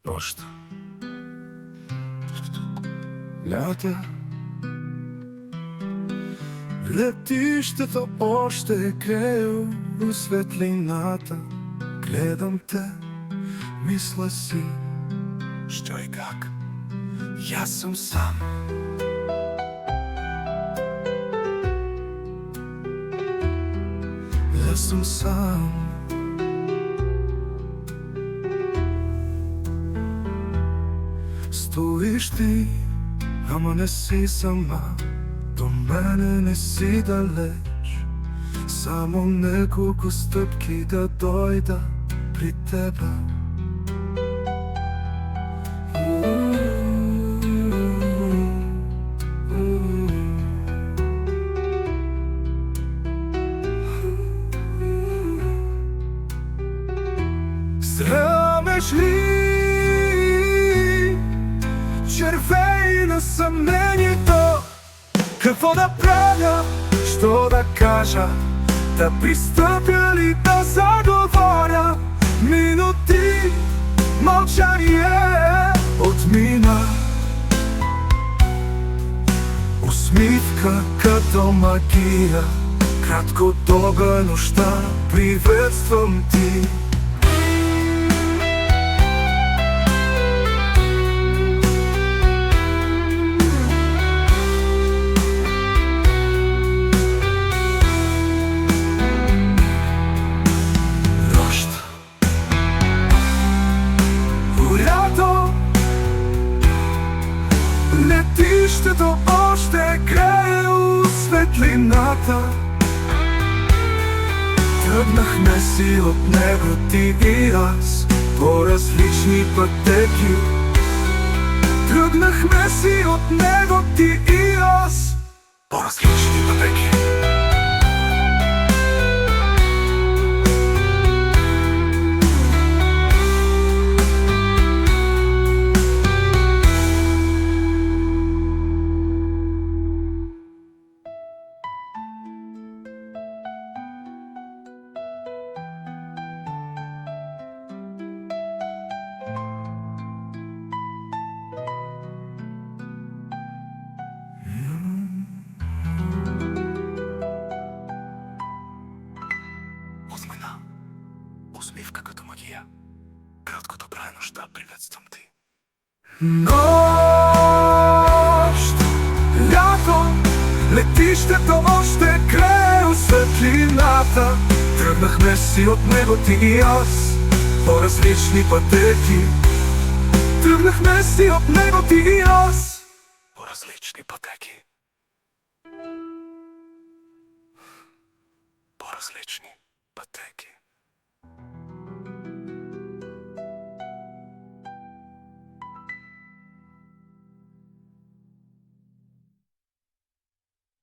Дожд, лято, летището още грее у светлината. Гледам те, мисля си, що и как, аз съм сам. Аз съм сам. Стоиш ти, ама не си сама, до мене не си далеч. Само неколко стъпки да дойда при тебе. Срамеш ли червей на съмнението? Какво да правя, що да кажа, да пристъпя ли да заговоря? Минути мълчание отмина, усмивка като магия. Кратко дълга нощта, приветствам ти. Летището още грее у светлината. Тръгнахме си от него ти и аз по различни пътеки. Тръгнахме си от него ти и аз по различни пътеки. Усмивка като магия. Краткото край нощта, приветствам ти. Нощ, лято, летището още грее у светлината. Тръгнахме си от него ти и аз по различни пътеки. Тръгнахме си от него ти и аз по различни пътеки. По различни пътеки.